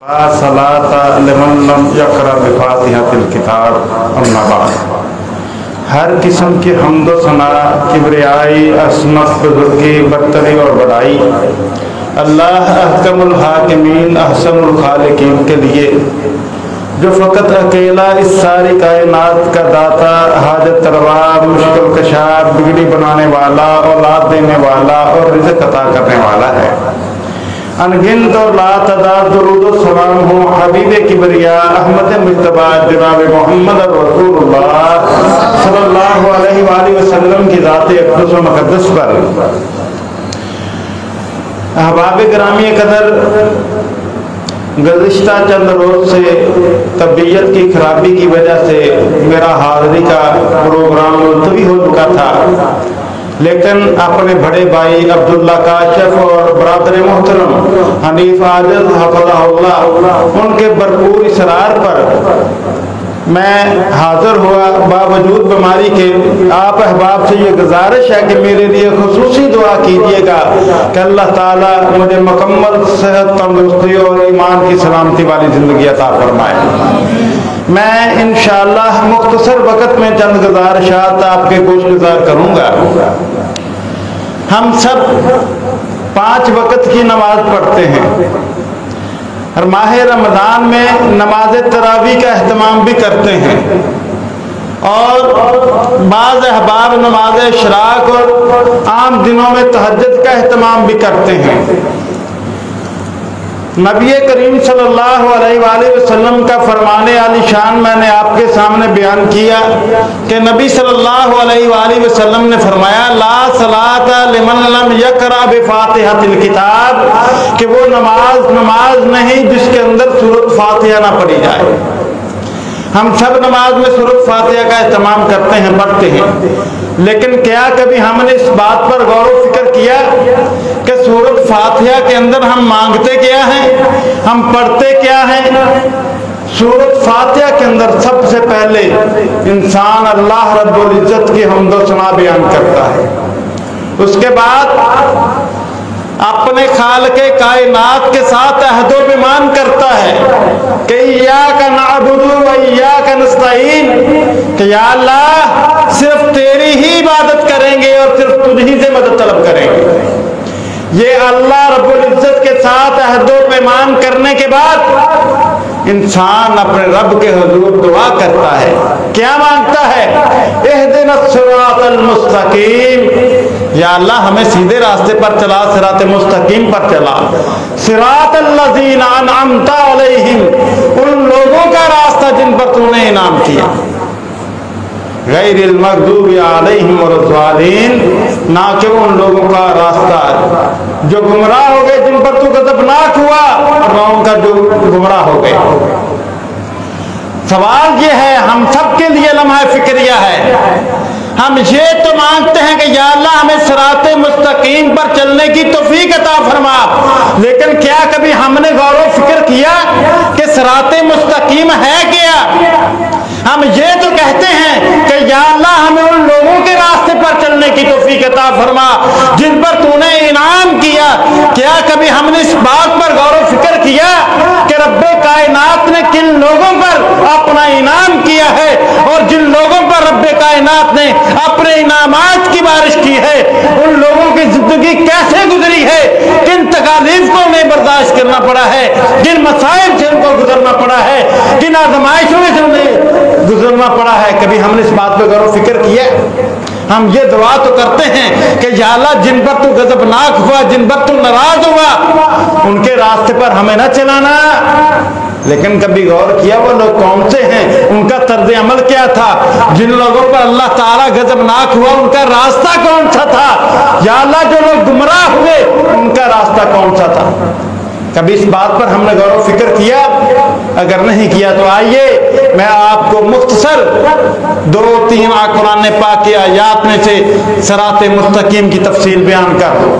हर किस्म की हम्दो सना, किब्रियाई, असमत, बुजुर्गी, बरतरी और बड़ाई अल्लाह अहकमुल हाकिमीन अहसनुल खालिकीन के लिए, जो फ़कत अकेला इस सारी कायनात का दाता, हाजत रवा, मुश्किल कशा, बिगड़ी बनाने वाला, औलाद देने वाला और रिज़्क़ अता करने वाला है। अनगिनत और लातदाद दुरूद व सलाम हो हबीबे किबरिया अहमद मुज्तबा जनाब मोहम्मद रसूलुल्लाह सल्लल्लाहु अलैहि वसल्लम की ज़ात अक़दस व मुक़द्दस पर। अहबाब गिरामी कदर, गुज़िश्ता चंद रोज़ से तबीयत की खराबी की वजह से मेरा हाज़री का प्रोग्राम मुलतवी हो चुका था, लेकिन अपने बड़े भाई अब्दुल्ला काशिफ और बरादर मोहतरम हनीफ आजिज़ हफ़ज़हुल्लाह उनके भरपूर इसरार पर मैं हाज़िर हुआ। बावजूद बीमारी के आप अहबाब से ये गुजारिश है कि मेरे लिए खुसूसी दुआ कीजिएगा कि अल्लाह ताला मुझे मुकम्मल सेहत, तंदुरुस्ती और ईमान की सलामती वाली ज़िंदगी अता फरमाए। मैं इंशाअल्लाह मुख्तसर वक़्त में चंद गुज़ारिशात आपके गोशगुजार करूँगा। हम सब 5 वक़्त की नमाज पढ़ते हैं और माह रमज़ान में नमाज तरावी का अहतमाम भी करते हैं और बाज़ अहबाब नमाज इशराक और आम दिनों में तहज्जुद का अहतमाम भी करते हैं। नबी करीम सल्लल्लाहु अलैहि वसल्लम का फरमाने आली शान मैंने आपके सामने बयान किया कि नबी सल्लल्लाहु अलैहि वसल्लम ने फरमाया, ला सलाता लिमन लम यक़रा बिफ़ातिहतिल किताब, कि वो नमाज नहीं जिसके अंदर सूरत फातिहा ना पढ़ी जाए। हम सब नमाज में सूरत फातिहा का इस्तेमाल करते हैं, पढ़ते हैं, लेकिन क्या कभी हमने इस बात पर गौर व फिक्र किया कि सूरत फातिहा के अंदर हम मांगते क्या हैं, हम पढ़ते क्या हैं? सूरत फातिहा के अंदर सबसे पहले इंसान अल्लाह रब्बुल इज्जत की हम्दो सना बयान करता है, उसके बाद अपने खालिक़े कायनात के साथ अहदो पैमान करता है कि इय्याका नअबुदु व इय्याका नस्तईन, कि या अल्लाह सिर्फ तेरी ही इबादत करेंगे और सिर्फ तुझी से मदद तलब करेंगे। ये अल्लाह रब्बुल इज्जत के साथ अहदो पैमान करने के बाद इंसान अपने रब के हुजूर दुआ करता है, क्या मांगता है? इहदिनस सिरातल मुस्तकीम, या अल्लाह हमें सीधे रास्ते पर चला, सिरात मुस्तकीम पर चला। सिरातल लज़ीना अनअमता अलैहिम, उन लोगों का रास्ता जिन पर तूने इनाम किया। गैरिल मग़दूबि अलैहिम वलद्दालीन, ना कि उन लोगों का रास्ता जो गुमराह हो गए, जिन पर तू गज़बनाक हुआ, और ना उनका जो गुमराह हो गए। सवाल ये है, हम सब के लिए लम्हा फिक्रिया है। हम ये तो मांगते हैं कि या अल्लाह हमें सिराते मुस्तकीम पर चलने की तौफीक अता फरमा, लेकिन क्या कभी हमने गौर व फिक्र किया कि सिराते मुस्तकीम है क्या? हम ये तो कहते हैं कि या अल्लाह हमें उन लोगों के रास्ते पर चलने की तौफीक अता फरमा जिन पर तूने इनाम किया। क्या कभी हमने इस बात पर गौर व फिक्र किया कि रब्बे कायनात ने किन लोगों पर अपना इनाम किया है और जिन लोगों पर रब्बे कायनात ने अपने इनामात की बारिश की है, उन लोगों की जिंदगी कैसे गुजरी है, किन तकालीफ को उन्हें बर्दाश्त करना पड़ा है, किन मसाइब से उनको गुजरना पड़ा है, किन आजमाइशों से उन्हें गुजरना पड़ा है। कभी हमने इस बात पर गौर व फिक्र किया? हम ये दुआ तो करते हैं कि या अल्लाह जिन पर तू गजबनाक हुआ, जिन पर तू नाराज हुआ, उनके रास्ते पर हमें न चलाना। लेकिन कभी गौर किया वो लोग कौन से हैं, उनका तर्ज अमल क्या था? जिन लोगों पर अल्लाह ताला गजबनाक हुआ उनका रास्ता कौन सा था? या अल्लाह जो लोग गुमराह हुए उनका रास्ता कौन सा था? कभी इस बात पर हमने गौर व फिक्र किया? अगर नहीं किया तो आइए मैं आपको मुख्तसर 2-3 कुरान पाक की आयात में से सिराते मुस्तकीम की तफसील बयान कर दूं।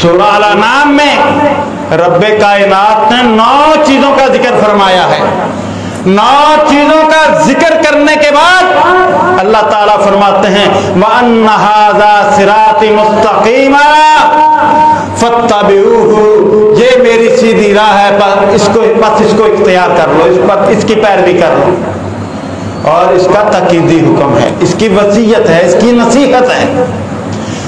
सूरह अल-अनाम में रब्बे कायनात ने 9 चीजों का जिक्र फरमाया है। 9 चीजों का जिक्र करने के बाद अल्लाह ताला फरमाते हैं व अन्ना हाज़ा सिराती मुस्तकीमा फत्तबिऊहु, ये मेरी सीधी राह है, पर इसको इख्तियार कर लो, इस पर इसकी पैरवी कर लो। और इसका तकीदी हुक्म है, इसकी वसीयत है, इसकी नसीहत है।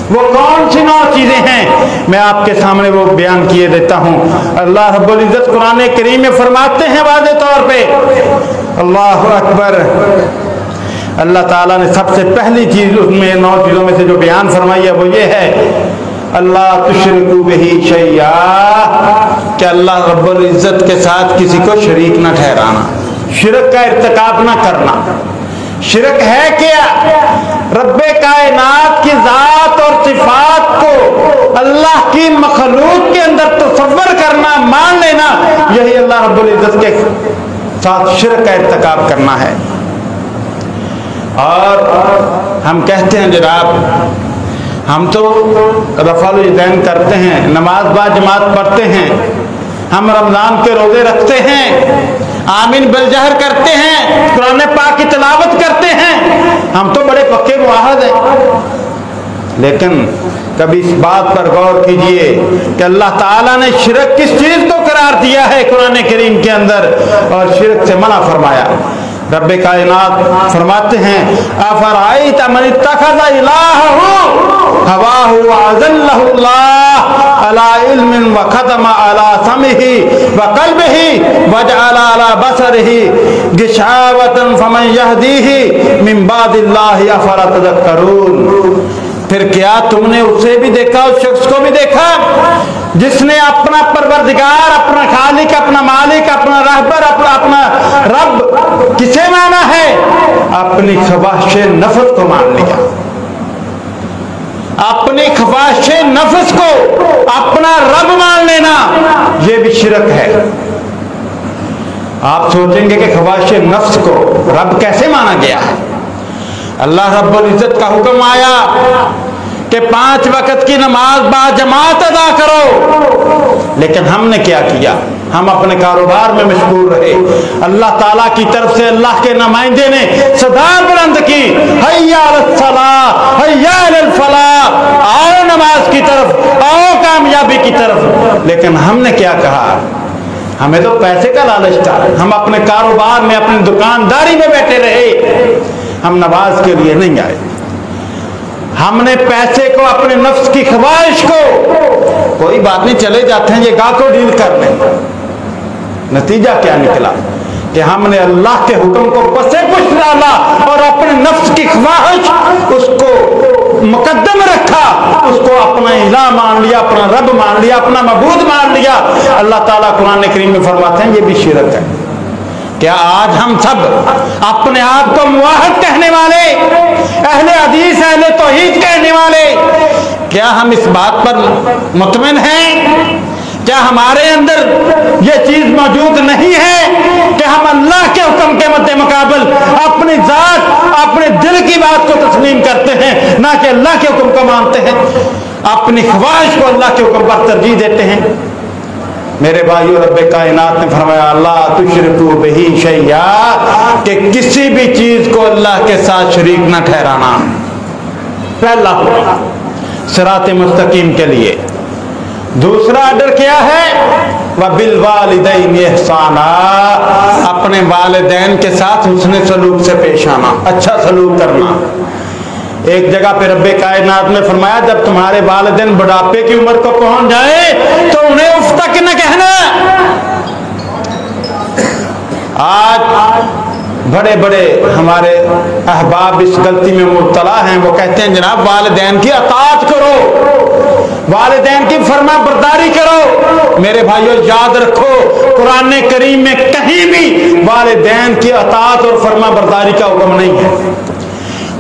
वो कौन सी 9 चीजें हैं, मैं आपके सामने वो बयान किए देता हूं। अल्लाह रब्बुल इज्जत कुरान करीम में फरमाते हैं वाज़े तौर पे, अल्लाह अकबर, अल्लाह ताला ने सबसे पहली चीज उसमें 9 चीजों में से जो बयान फरमाई है वो ये है, अल्लाह तुश्रिकू बिही शैया, कि अल्लाह रब्बुल इज्जत के साथ किसी को शरीक न ठहराना, शिरक का इर्तिकाब न करना। शिरक है क्या? रब्बे कायनात की जात और सिफात को अल्लाह की मखलूक के अंदर तसव्वुर करना, मान लेना, यही अल्लाह रब्बुल इज्जत के साथ शिरक का इर्तिकाब करना है। और हम कहते हैं जनाब, हम तो रफ़ाल यदैन करते हैं, नमाज बा जमात पढ़ते हैं, हम रमजान के रोजे रखते हैं, आमीन बिलजहर करते हैं, कुरान पाक की तिलावत करते हैं, हम तो बड़े पक्के मुआहद हैं। लेकिन कभी इस बात पर गौर कीजिए कि अल्लाह ताला ने शिरक किस चीज को करार दिया है कुरान करीम के अंदर, और शिरक से मना फरमाया। रब्बे कायनात फरमाते हैं, अफराइता मन इत्तखज़ इलाहहु हवाहु व अज़ल्लहुल्लाह अला इल्मिन व खतमा अला समिही व क़ल्बिही व जअला अला बसरिही गिशावतन फमन यहदीही मिन बादिल्लाहि अफला तज़क्करून। फिर क्या तुमने उसे भी देखा, उस शख्स को भी देखा जिसने अपना परवरदिगार, अपना खालिक, अपना मालिक, अपना रहबर, अपना रब किसे माना है? अपनी ख्वाहिश नफ्स को मान लिया। अपनी ख्वाहिश नफ्स को अपना रब मान लेना, यह भी शिरक है। आप सोचेंगे कि ख्वाहिश नफ्स को रब कैसे माना गया है? अल्लाह रब्बुल इज्जत का हुक्म आया कि 5 वक्त की नमाज बाजमात अदा करो, लेकिन हमने क्या किया? हम अपने कारोबार में मशगूल रहे। अल्लाह ताला की तरफ से अल्लाह के नुमाइंदे ने सदा बुलंद की, हय्या अलस सलाह हय्या अलल फलाह, आओ नमाज की तरफ, आओ कामयाबी की तरफ। लेकिन हमने क्या कहा? हमें तो पैसे का लालच था, हम अपने कारोबार में, अपनी दुकानदारी में बैठे रहे, हम नमाज के लिए नहीं आए। हमने पैसे को, अपने नफ्स की ख्वाहिश को, कोई बात नहीं चले जाते हैं, ये गा को डील कर लें। नतीजा क्या निकला कि हमने अल्लाह के हुक्म को बसे पुश डाला और अपने नफ्स की ख्वाहिश उसको मुकद्दम रखा, उसको अपना इलाह मान लिया, अपना रब मान लिया, अपना मबूद मान लिया। अल्लाह ताला कुरान करीम में फरमाते हैं ये भी शिरक है। क्या आज हम सब अपने आप को मुवाहिद कहने वाले, अहले हदीस, अहले तौहीद कहने वाले, क्या हम इस बात पर मुतमिन हैं? क्या हमारे अंदर यह चीज मौजूद नहीं है कि हम अल्लाह के हुक्म के मद्दे मुकाबल अपनी जात, अपने दिल की बात को तस्लीम करते हैं, ना कि अल्लाह के हुक्म को मानते हैं, अपनी ख्वाहिश को अल्लाह के हुक्म पर तरजीह देते हैं? मेरे भाइयों, रब्बे कायनात ने फरमाया, अल्लाह तुश्रिकू बिही शैया, कि किसी भी चीज को अल्लाह के साथ शरीक न ठहराना। पहला सिराते मुस्तकीम के लिए। दूसरा आर्डर क्या है? व बिल वालिदैन इहसाना, अपने वालिदैन के साथ हुस्न सलूक से पेश आना, अच्छा सलूक करना। एक जगह पे रब्बे कायनात ने फरमाया, जब तुम्हारे वालिदैन बुढ़ापे की उम्र को पहुंच जाए तो उन्हें उफ तक न कहना। आज बड़े बड़े हमारे अहबाब इस गलती में मुब्तला हैं। वो कहते हैं जनाब वालिदैन की अताअत करो, वालिदैन की फरमा बरदारी करो। मेरे भाइयों याद रखो, कुरान करीम में कहीं भी वालिदैन की अताअत और फरमा बरदारी का हुक्म नहीं है।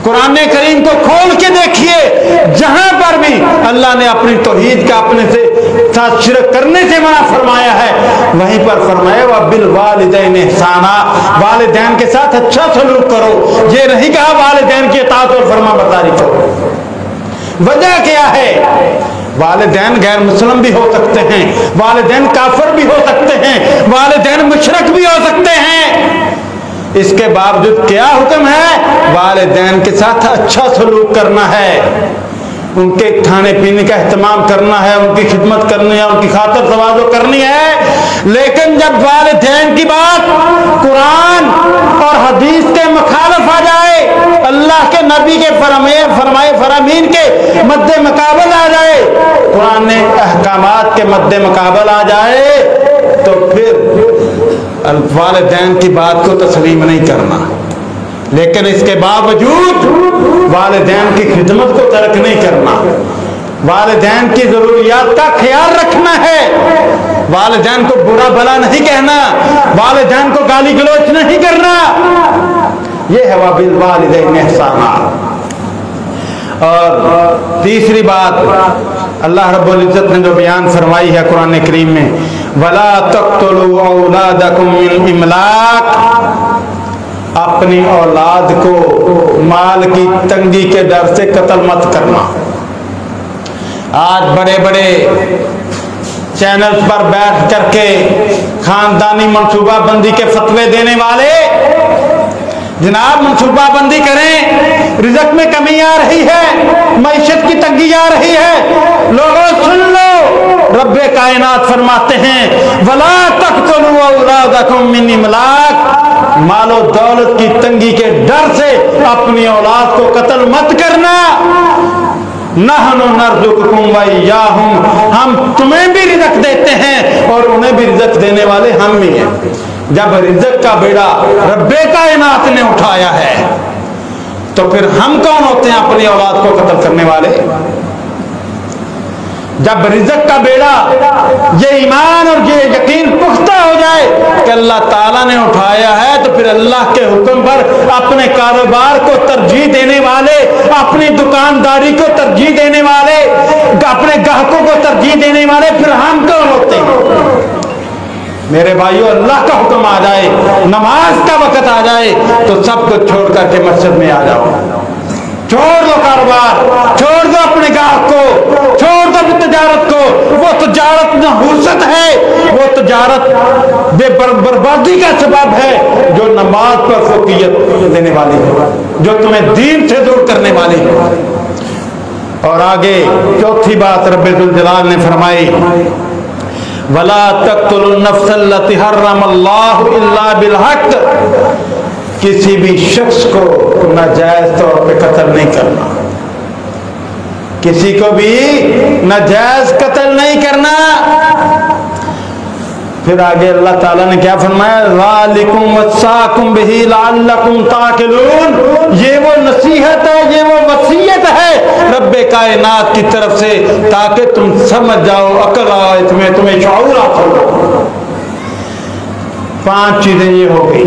कुरान करीम को खोल के देखिए, जहां पर भी अल्लाह ने अपनी तौहीद का अपने से साथ शिरक करने से मना फरमाया है, वहीं पर फरमाया व बिल वालिदैन इहसाना, वालिदैन के साथ अच्छा सलूक करो। ये नहीं कहा वालिदैन की इताअत और फरमा बरदारी करो। वजह क्या है? वालिदैन गैर मुस्लिम भी हो सकते हैं, वालिदैन काफिर भी हो सकते हैं, वालिदैन मुशरिक भी हो सकते हैं। इसके बावजूद क्या हुक्म है? वालिदैन के साथ अच्छा सलूक करना है। उनके खाने पीने का इस्तेमाल करना है, उनकी खिदमत करनी है, उनकी खातिर तवाज़ो करनी है। लेकिन जब वालिदैन की बात कुरान और हदीस के मुखालिफ आ जाए, अल्लाह के नबी के फरमाए फरामीन के मद्दे मुकाबल आ जाए, कुरान ने अहकामात के मद्दे मुकाबल आ जाए, तो फिर वालिदैन की बात को तस्लीम नहीं करना। लेकिन इसके बावजूद वालिदैन की खिदमत को तर्क नहीं करना, वालिदैन की जरूरियात का ख्याल रखना है, वालिदैन को बुरा भला नहीं कहना, वालिदैन को गाली गलौच नहीं करना। यह है वबिल वालिदैन इहसाना। और तीसरी बात अल्लाह रब्बुल इज्जत ने जो बयान फरमाई है कुरान करीम में, वला तक़्तुलू औलादकुम मिन इमलाक, अपनी औलाद को माल की तंगी के डर से कत्ल मत करना। आज बड़े बड़े चैनल्स पर बैठ करके खानदानी मंसूबाबंदी के फतवे देने वाले, जनाब मंसूबाबंदी करें, रिज़्क़ में कमी आ रही है, मईशत की तंगी आ रही है, लोगों सुन लो, रब्बे कायनात फरमाते हैं वला तक़्तुलू औलादकुम मिन इमलाक, मालो दौलत की तंगी के डर से अपनी औलाद को कत्ल मत करना। नहनु नर्ज़ुकुकुम व इय्याहुम, हम तुम्हें भी रिज़्क़ देते हैं और उन्हें भी रिज़्क़ देने वाले हम ही हैं। जब रिज़्क़ का बेड़ा रब्बे कायनात ने उठाया है, तो फिर हम कौन होते हैं अपनी औलाद को कत्ल करने वाले? जब रिज़्क़ का बेड़ा, ये ईमान और ये यकीन पुख्ता हो जाए कि अल्लाह ताला ने उठाया है, तो फिर अल्लाह के हुक्म पर अपने कारोबार को तरजीह देने वाले, अपनी दुकानदारी को तरजीह देने वाले, अपने ग्राहकों को तरजीह देने वाले फिर हम कौन होते हैं? मेरे भाइयों, अल्लाह का हुक्म आ जाए, नमाज का वक़्त आ जाए, तो सब कुछ छोड़ करके मस्जिद में आ जाओ। छोड़ दो कारोबार, छोड़ दो अपने ग्राहक को, छोड़ दो तिजारत को। वो तिजारत नहुसत है, वो तिजारत बर्बादी का सबब है जो नमाज पर फोकियत देने वाली है, जो तुम्हें दीन से दूर करने वाली है। और आगे चौथी बात रब्बुल जलाल ने फरमाई, वला तक़्तुलुन नफ्सल्लती हर्रमल्लाहु इल्ला बिल हक़, किसी भी शख्स को नाजायज तौर पे कत्ल नहीं करना, किसी को भी नाजायज कत्ल नहीं करना। फिर आगे अल्लाह ताला ने क्या फरमाया, ज़ालिकुम वस्साकुम बिही लअल्लकुम ताक़िलून, ये वो नसीहत है, ये वो वसीयत है रब्बे कायनात की तरफ से, ताकि तुम समझ जाओ, अकल आए तुम्हें शऊर हासिल हो। 5 चीजें ये हो गई।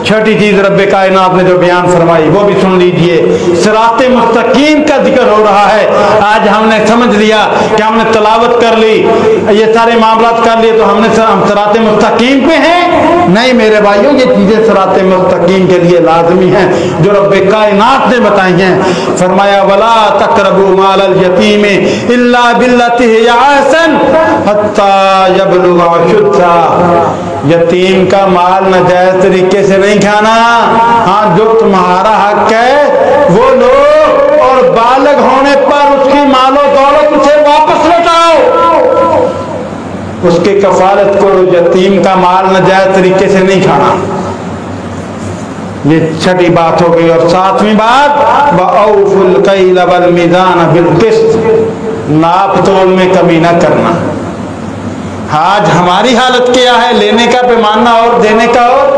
छठी चीज रब्बे कायनात ने जो बयान फरमाई वो भी सुन लीजिए। सिराते मुस्तकीम का जिक्र हो रहा है। आज हमने समझ लिया कि हमने तलावत कर ली, ये सारे मामलात कर लिए, तो हम सिराते मुस्तकीम पे हैं? नहीं मेरे भाइयों, ये चीजें सिराते मुस्तकीम के लिए लाजमी हैं जो रब्बे कायनात ने बताई हैं। फरमाया वला तक़रबू मालल यतीम इल्ला बिल्लती हिय अहसन हत्ता यबलुग अशुद्धा, यतीम का माल नाजायज तरीके से नहीं खाना। हाँ, जो तुम्हारा हक है वो लो, और बालग होने पर उसकी मालो दौलत उसे वापस लौटाओ, उसकी कफालत करो। यतीम का माल नाजायज तरीके से नहीं खाना। ये छठी बात हो गई। और 7वीं बात, वअऊफुल कैल वल मीज़ान बिल क़िस्त, नाप तोल में कमी न करना। आज हमारी हालत क्या है, लेने का पैमाना और देने का और।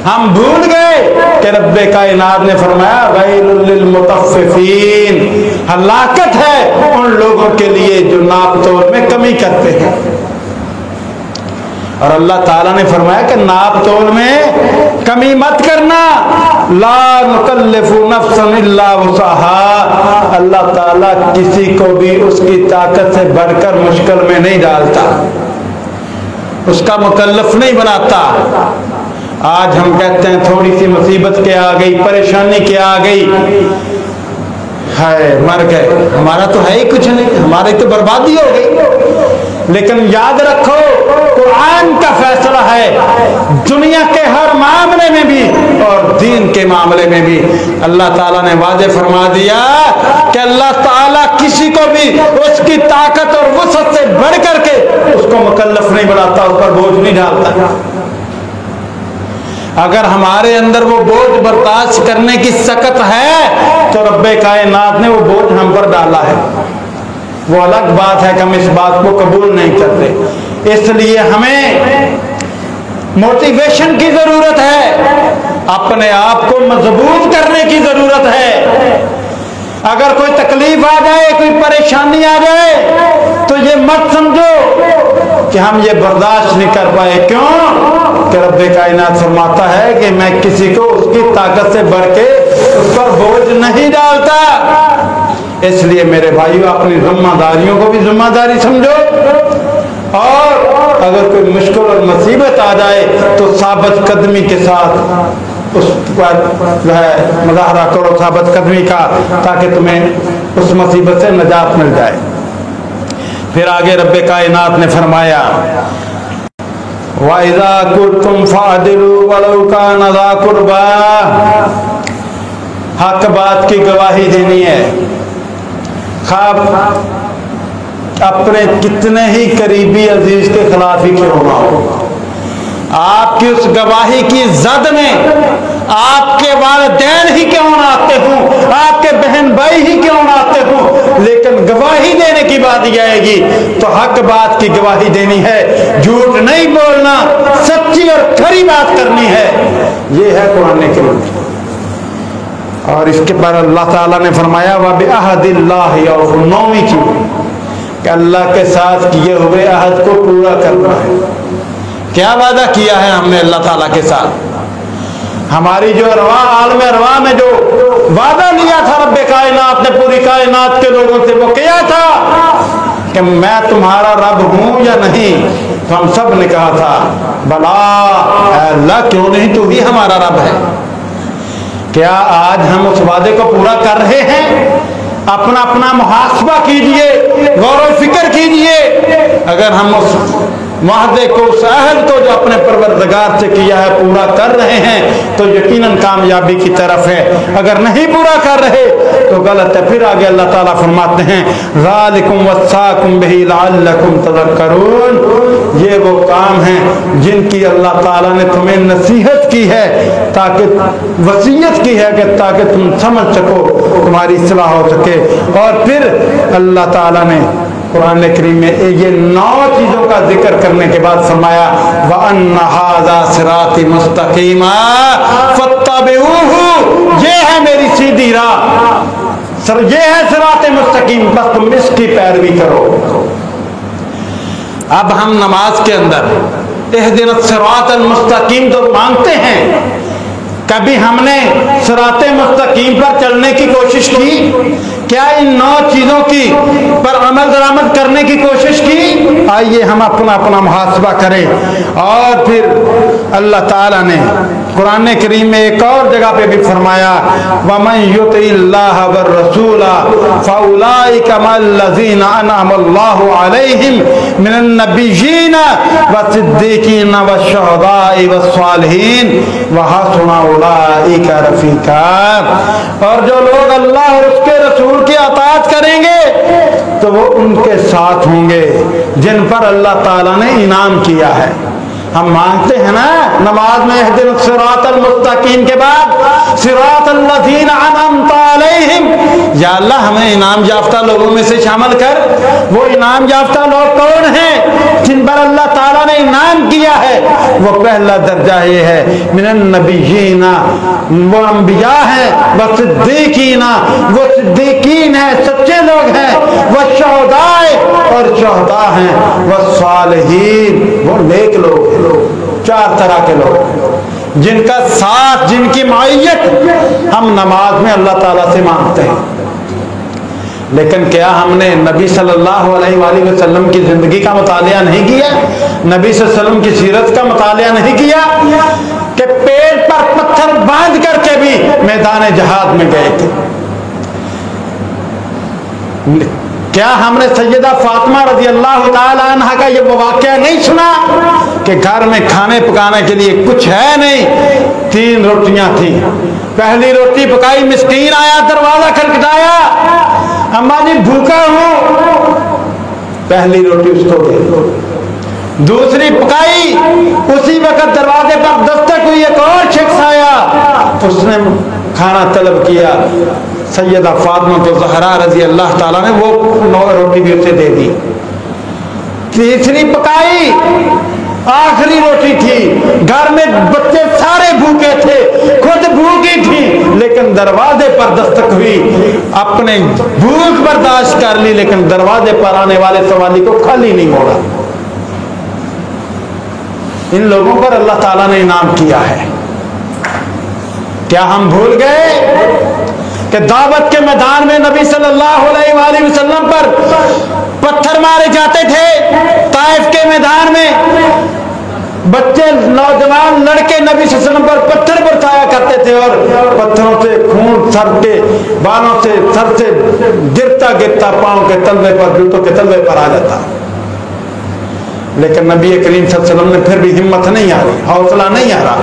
हम भूल गए कि रब्बे कायनात ने फरमाया वैलुल लिल मुतफ्फिफीन, हलाकत है उन लोगों के लिए जो नाप तोल में कमी करते हैं। और अल्लाह ताला ने फरमाया कि नाप तोल में कमी मत करना। ला नुकल्लिफु नफ्सन इल्ला वुसअहा, अल्लाह ताला किसी को भी उसकी ताकत से बढ़कर मुश्किल में नहीं डालता, उसका मुकल्लफ नहीं बनाता। आज हम कहते हैं थोड़ी सी मुसीबत क्या आ गई, परेशानी क्या आ गई, है मर गए, हमारा तो है ही कुछ नहीं, हमारी तो बर्बादी हो गई। लेकिन याद रखो कुरान का फैसला है दुनिया के हर मामले में भी और दीन के मामले में भी अल्लाह ताला ने वादे फरमा दिया कि अल्लाह ताला किसी को भी उसकी ताकत और वसअत से बढ़ करके उसको मुकल्लफ नहीं बनाता, उस पर बोझ नहीं डालता। अगर हमारे अंदर वो बोझ बर्दाश्त करने की सकत है तो रब्बे कायनात ने वो बोझ हम पर डाला है। वो अलग बात है कि हम इस बात को कबूल नहीं करते। इसलिए हमें मोटिवेशन की जरूरत है, अपने आप को मजबूत करने की जरूरत है। अगर कोई तकलीफ आ जाए, कोई परेशानी आ जाए, तो ये मत समझो कि हम ये बर्दाश्त नहीं कर पाए। क्यों? कि रब्बे कायनात फरमाता है कि मैं किसी को उसकी ताकत से बढ़ के उस पर बोझ नहीं डालता। इसलिए मेरे भाइयों, अपनी जिम्मेदारियों को भी जिम्मेदारी समझो, और अगर कोई मुश्किल और मुसीबत आ जाए तो साबित कदमी के साथ उस पर जो है मुजाहरा करो, साबित कदमी का, ताकि तुम्हें उस मुसीबत से निजात मिल जाए। फिर आगे रब्बे कायनात ने फरमाया, वाइज़ा कुन्तुम फ़अदिलू वलौ काना ज़ा कुर्बा। हक बात की गवाही देनी है, खाब अपने कितने ही करीबी अजीज के खिलाफ ही क्यों ना हो। आपकी उस गवाही की जद में आपके वालिदैन ही क्यों ना आते हों, आपके बहन भाई ही क्यों ना आते हों, लेकिन गवाही देने की बात यह आएगी तो हक बात की गवाही देनी है, झूठ नहीं बोलना, सच्ची और खरी बात करनी है। ये है कुरान करीम। और इसके बाद अल्लाह ताला ने फरमाया व बिअहदिल्लाहि औफ़ू, 9वीं की कि अल्लाह के साथ किए हुए अहद को पूरा करना है। क्या वादा किया है हमने अल्लाह ताला के साथ? हमारी जो आलम अरवा में जो वादा लिया था रब्बे कायनात ने पूरी कायनात के लोगों से, वो किया था कि मैं तुम्हारा रब हूं या नहीं। तो हम सब ने कहा था भला अल्लाह, क्यों नहीं, तू ही हमारा रब है। क्या आज हम उस वादे को पूरा कर रहे हैं? अपना अपना मुहासबा कीजिए, गौर फिक्र कीजिए। अगर हम उस वादे को, उस अहद को जो अपने परवरदिगार से किया है पूरा कर रहे हैं तो यकीनन कामयाबी की तरफ है। अगर नहीं पूरा कर रहे तो गलत है। फिर आगे अल्लाह ताला फरमाते हैं ज़ालिकुम वस्साकुम बिही लअल्लकुम तज़क्करून। ये वो काम हैं जिनकी अल्लाह ताला ने तुम्हें नसीहत की है, ताकि वसीयत की है कि ताकि तुम समझ सको, तुम्हारी इस्लाह हो सके। और फिर अल्लाह ताला ने कुरान करीम में ये 9 चीजों का जिक्र करने के बाद फरमाया व अन्ना हाज़ा सिराती मुस्तकीमा फत्तबिऊहु, ये है मेरी सीधी राह, सर ये है सिराते मुस्तकीम, बस तुम इसकी पैरवी करो। अब हम नमाज के अंदर इहदिनस सिरातल मुस्तकीम तो मांगते हैं, कभी हमने सिराते मुस्तकीम पर चलने की कोशिश की? क्या इन 9 चीजों की पर अमल दरामद करने की कोशिश की? आइए हम अपना अपना मुहासबा करें। और फिर अल्लाह ताला ने कुरान करीम में एक और जगह पे भी फरमाया वमन युतिल्लाह वर रसूला फउलाइका मल्लज़ीना अनअमल्लाहु अलैहिम मिनन नबिय्यीन वस्सिद्दीकीन वश्शुहदाई वस्सालिहीन व हसुन उलाइका रफीका। और जो लोग अल्लाह और उसके रसूल की अताअत करेंगे तो वो उनके साथ होंगे जिन पर अल्लाह ताला ने इनाम किया है। हम मांगते हैं ना नमाज में इहदिनस सिरातल मुस्तकीम के बाद सिरातल लज़ीना अनअमता अलैहिम, या अल्लाह हमें इनाम याफ्ता लोगों में से शामिल कर। वो इनाम याफ्ता लोग कौन हैं? जिन पर अल्लाह ताला ने इनाम किया है। वो पहला दर्जा ये है मिनन नबिय्यीना, वो अंबिया हैं, व सिद्दीकीना, वो सिद्दीकीन है, सच्चे लोग हैं, वो शुहदाए और शुहदा हैं, वो सालिहीन, वो नेक लोग हैं। 4 तरह के लोग जिनका साथ, जिनकी मायत हम नमाज में अल्लाह ताला से मांगते हैं। लेकिन क्या हमने नबी सल्लल्लाहु अलैहि वसल्लम की जिंदगी का मुतालिया नहीं किया? नबी सल्लल्लाहु अलैहि वसल्लम की सीरत का मुतालिया नहीं किया कि पेड़ पर पत्थर बांध करके भी मैदान जहाद में गए थे? क्या हमने सैयदा फातिमा रजी अल्लाह ताला अन्हा का ये वाक़या नहीं सुना कि घर में खाने पकाने के लिए कुछ है नहीं, 3 रोटियां थी। पहली रोटी पकाई, मिस्कीन आया, दरवाजा खटखटाया, अम्मा जी भूखा हूं, पहली रोटी उसको दे। दूसरी पकाई, उसी वक्त दरवाजे पर दस्तक हुई, एक और शख्स आया, उसने खाना तलब किया। सैयदा फातिमा तो ज़हरा रजी अल्लाह ताला ने वो 9 रोटी भी उसे दे दी। तीसरी पकाई, आखिरी रोटी थी। घर में बच्चे सारे भूखे थे, खुद भूखी थी, लेकिन दरवाजे पर दस्तक हुई। अपने भूख बर्दाश्त कर ली, लेकिन दरवाजे पर आने वाले सवाली को खाली नहीं मोड़ा। इन लोगों पर अल्लाह ताला ने इनाम किया है। क्या हम भूल गए कि दावत के मैदान में नबी सल्लल्लाहु अलैहि वसल्लम पर पत्थर मारे जाते थे? ताइफ के मैदान में बच्चे, नौजवान लड़के नबी सल्लल्लाहु अलैहि वसल्लम पर पत्थर बरसाया करते थे और पत्थरों से खून सर के बालों से, सर से गिरता गिरता पांव के तलवे पर, जूतों के तलवे पर आ जाता। लेकिन नबी करीम सल्लल्लाहु अलैहि वसल्लम ने फिर भी हिम्मत नहीं आ रही, हौसला नहीं आ रहा।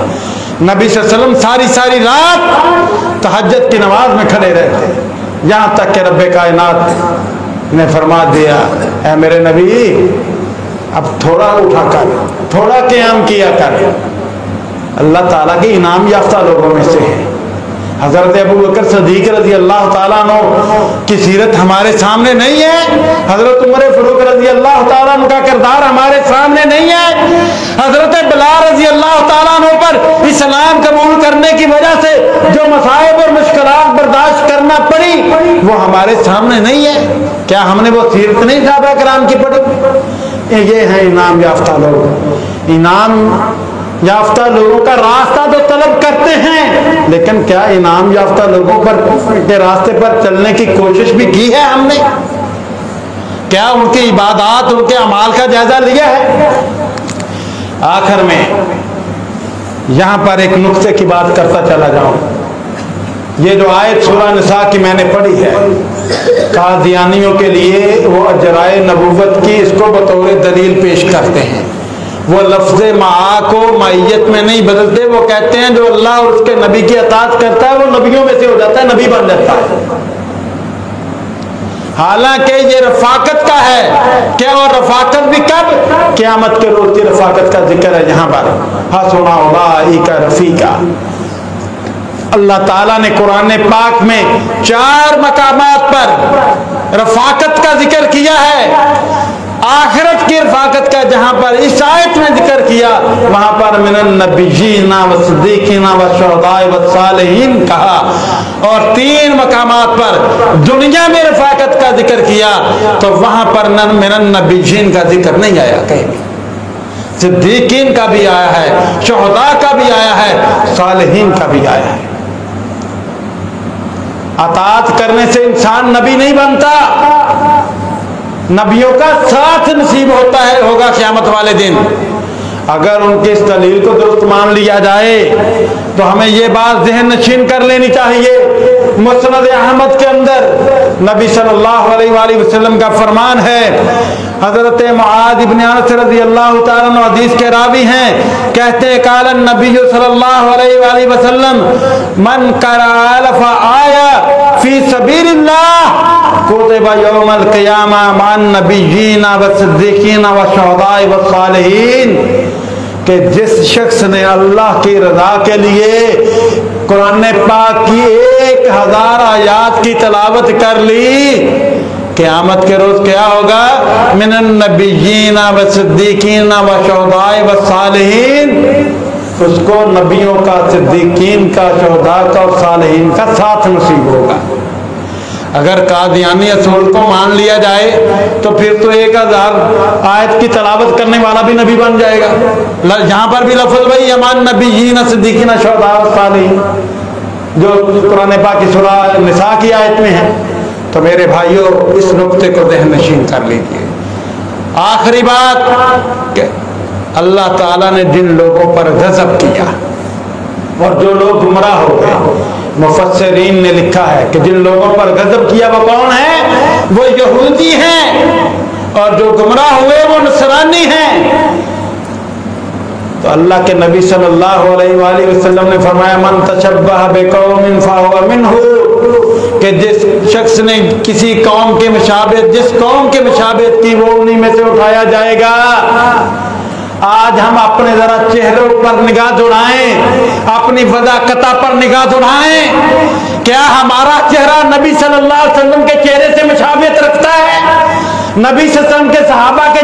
नबी सल्लल्लाहु अलैहि वसल्लम सारी रात तहज्जुद की नमाज में खड़े रहते, यहाँ तक कि रब्बे कायनात ने फरमा दिया, ऐ मेरे नबी अब थोड़ा उठा कर, थोड़ा क़याम किया कर। अल्लाह ताला के इनाम याफ्ता लोगों में से है। हजरत अबू बकर सिद्दीक रजी अल्लाह ताला अन्हु की सीरत हमारे सामने नहीं है। हजरत उमर फारूक रजी अल्लाह ताला अन्हु का किरदार हमारे सामने नहीं है। हजरत बिलाल रजी अल्लाह ताला अन्हु पर इस्लाम कबूल करने की वजह से जो मसाइब और मुश्किलात बर्दाश्त करना पड़ी, वो हमारे सामने नहीं है। क्या हमने वो सीरत नहीं सहाबा किराम की पढ़ी? ये है इनाम याफ्ता लोग। इनाम याफ्ता लोगों का रास्ता तो तलब करते हैं, लेकिन क्या इनाम याफ्ता लोगों पर के रास्ते पर चलने की कोशिश भी की है हमने? क्या उनकी इबादत, उनके अमाल का जायजा लिया है? आखिर में यहां पर एक नुक्ते की बात करता चला जाऊं। ये जो आयत सूरह निसा की मैंने पढ़ी है, कादियानियों के लिए वो अजराए नबूवत की इसको बतौर दलील पेश करते हैं। वो लफ्ज़ माआ को माइयत में नहीं बदलते। वो कहते हैं जो अल्लाह और उसके नबी की अताअत करता है वो नबियों में से हो जाता है, नबी बन जाता है। हालांकि ये रफाकत का है। क्या? और रफाकत भी कब? क़यामत के रोज की रफाकत का जिक्र है यहाँ पर। हसना उलाइका रफीका। अल्लाह ताला ने कुरान पाक में 4 मकामात पर रफाकत का जिक्र किया है। आखिरत की रफाकत का जहां पर इस आयत में जिक्र किया, वहां पर मिनन नबिय्यीना व सिद्दीकीना व शुहदाए व सालिहीन कहा, और 3 मकामात पर दुनिया में रफाकत का जिक्र किया तो वहां पर मिनन नबिय्यीन का जिक्र नहीं आया कहीं भी। सिद्दीकीन का भी आया है, शुहदा का भी आया है, सालिहीन का भी आया है। अताअत करने से इंसान नबी नहीं बनता। नबियों का साथ नसीब होता है, होगा क़यामत वाले दिन। अगर उनकी इस दलील को दुरुस्त मान लिया जाए तो हमें ये बात ज़हन नशीन कर लेनी चाहिए। मुस्नद अहमद के अंदर नबी सल्लल्लाहु अलैहि वसल्लम का फरमान है। हजरत मुआद इब्न अनस रज़ी अल्लाह तआला अन्हु हदीस के रावी हैं, कहते हैं काल नबी सल्लल्लाहु अलैहि वसल्लम मन कराल फआया फी सबीलिल्लाह कुतिबा यौमल क़ियामा मान नबिय्यीना व सिद्दीकीना व शुहदाए व सालिहीन। कि जिस शख्स ने अल्लाह की रजा के लिए कुरान पाक की 1000 आयात की तलावत कर ली, क़यामत के रोज क्या होगा? मिनन नबिय्यीना व सिद्दीकीना व शुहदाए व सालिहीन। उसको नबियों का, सिद्दीकीन का, शुहदा का और सालिहीन का साथ नसीब होगा। अगर कादियानी असूल को मान लिया जाए तो फिर तो 1000 आयत की तलावत करने वाला भी नबी बन जाएगा। यहाँ पर भी लफ्ज़ वही अमान नबिय्यीना सिद्दीकीना शुहदा व सालिहीन जो कुरान पाक की सूरह निसा की आयत में है। तो मेरे भाइयों, इस नुक्ते को ज़हन नशीन कर लीजिए। आखिरी बात, अल्लाह ताला ने जिन लोगों पर गज़ब किया, और जो लोग गुमराह हो गए, मुफस्सिरीन ने लिखा है कि जिन लोगों पर गजब किया वो कौन है? वो यहूदी हैं, और जो गुमराह हुए वो नसरानी हैं। तो अल्लाह के नबी सल्लल्लाहु अलैहि वसल्लम ने फरमाया, मन तशब्बह बिकौमिन फहुवा मिनहु, कि जिस शख्स ने किसी कौम के मुशाबिहत, जिस कौम के मुशाबिहत की, वो उन्हीं में से उठाया जाएगा। आज हम अपने जरा चेहरों पर निगाह दौड़ाएं, अपनी वज़ाकता पर निगाह दौड़ाएं। क्या हमारा चेहरा नबी सल्लल्लाहु अलैहि वसल्लम के चेहरे से मुशाबिहत रखता है? नबी सल्लल्लाहु अलैहि वसल्लम के सहाबा के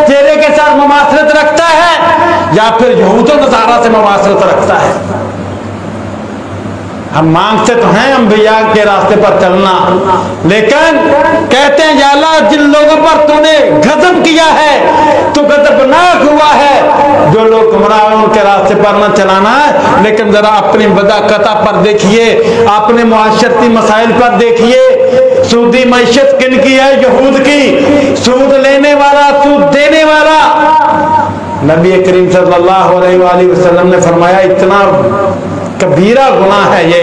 चेहरे के साथ मुमासलत रखता है, या फिर यहूद व नसारा से मुमासलत रखता है? हम मांगते तो हैं अंबिया के रास्ते पर चलना, लेकिन कहते हैं या अल्लाह, जिन लोगों पर तूने गजब किया है, तो गजबनाक हुआ है, जो लोग गुमराह उनके रास्ते पर न चलाना है। लेकिन जरा अपनी वज़ाकता पर देखिए, अपने मुआशरती मसाइल पर देखिए। सूदी मैशत किन की है? यहूद की। सूद लेने वाला, सूद देने वाला। नबी करीम सल्लल्लाहु अलैहि वसल्लम ने फरमाया, इतना कबीरा गुनाह है ये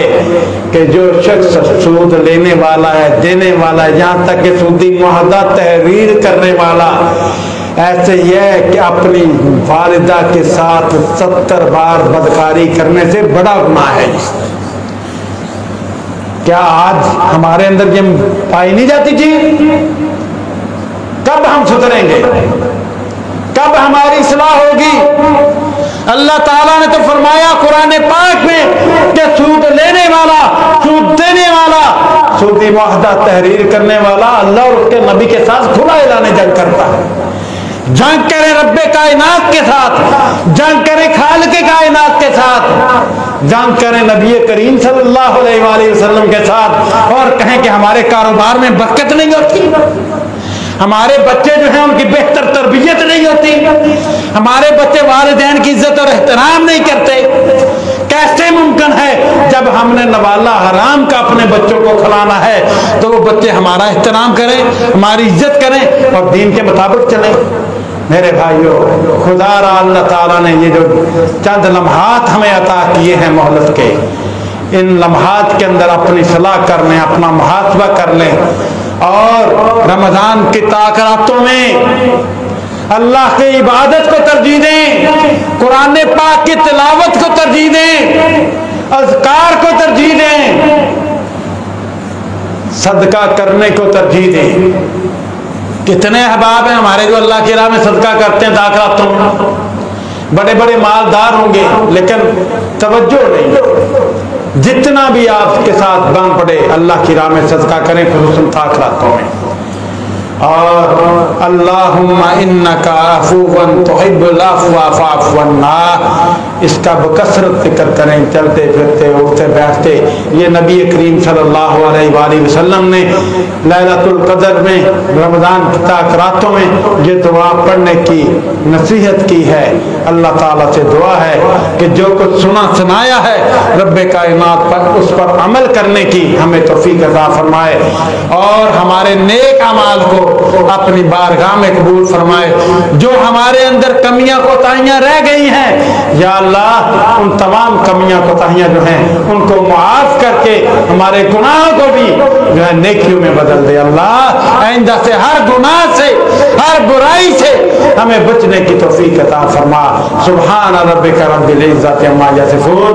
कि जो शख्स सूद लेने वाला है, देने वाला है, यहाँ तक कि सूदी मुआहदा तहरीर करने वाला, ऐसे यह कि अपनी वालिदा के साथ 70 बार बदकारी करने से बड़ा गुनाह है। क्या आज हमारे अंदर ये पाई नहीं जाती चीज? कब हम सुधरेंगे? कब हमारी इस्लाह होगी? अल्लाह ताला ने तो फरमाया कुरान पाक में कि सूद लेने वाला, सूद देने वाला, सूदी मुआहदा तहरीर करने वाला अल्लाह और उसके नबी के साथ खुला ऐलान जंग करता है। जंग करे रब्बे कायनात के साथ, जंग करे खालिक कायनात के साथ, जंग करे नबी करीम सल्लल्लाहु अलैहि वसल्लम के साथ। और कहें कि हमारे कारोबार में बरकत नहीं होती, हमारे बच्चे जो हैं उनकी बेहतर तरबियत नहीं होती, हमारे बच्चे वालिदैन की इज्जत और एहतराम नहीं करते। कैसे मुमकिन है जब हमने नवाला हराम का अपने बच्चों को खिलाना है तो वो बच्चे हमारा एहतराम करें, हमारी इज्जत करें और दीन के मुताबिक चलें? मेरे भाइयों, खुदा अल्लाह ताला ने ये जो चंद लम्हात हमें अता किए हैं मोहलत के, इन लम्हात के अंदर अपनी सलाह कर लें, अपना मुहासबा कर लें और रमजान की ताकरातों में अल्लाह की इबादत को तरजीह दें, कुरान पाक की तिलावत को तरजीह दें, अज़कार को तरजीह दें, सदका करने को तरजीह दें। कितने अहबाब हैं हमारे जो अल्लाह की राह में सदका करते हैं ताकरातों में, बड़े बड़े मालदार होंगे लेकिन तवज्जो नहीं। जितना भी आपके साथ बन पड़े अल्लाह की राह में सदका करें, खुसूसन ताकरातों में। और अल्लाहुम्मा इन्नका अफ़ूवन तुहिब्बुल अफ़्वा फ़अफ़ु अन्ना, इसका बकसरत जिक्र करें चलते फिरते उठते बैठते। ये नबी करीम सल्लल्लाहु अलैहि वसल्लम ने लैलतुल क़द्र में, रमज़ान की ताकरातों में ये दुआ पढ़ने की नसीहत की है। अल्लाह ताला से दुआ है कि जो कुछ सुना सुनाया है रब्बे कायनात पर, उस पर अमल करने की हमें तौफीक अता फरमाए और हमारे नेक अमाल को अपनी बारगाह में कबूल फरमाए। जो हमारे अंदर कमियां कोताहियां रह गई हैं, या अल्लाह उन तमाम कमियां कोताहियां जो हैं उनको मुआफ करके हमारे गुनाहों को भी जो है नेकियों में बदल दे। अल्लाह आइंदा से हर गुनाह से, हर बुराई से हमें बचने की तौफीक अता फरमा। सुभान रब्बिका रब्बिल इज्जति अम्मा यसिफून।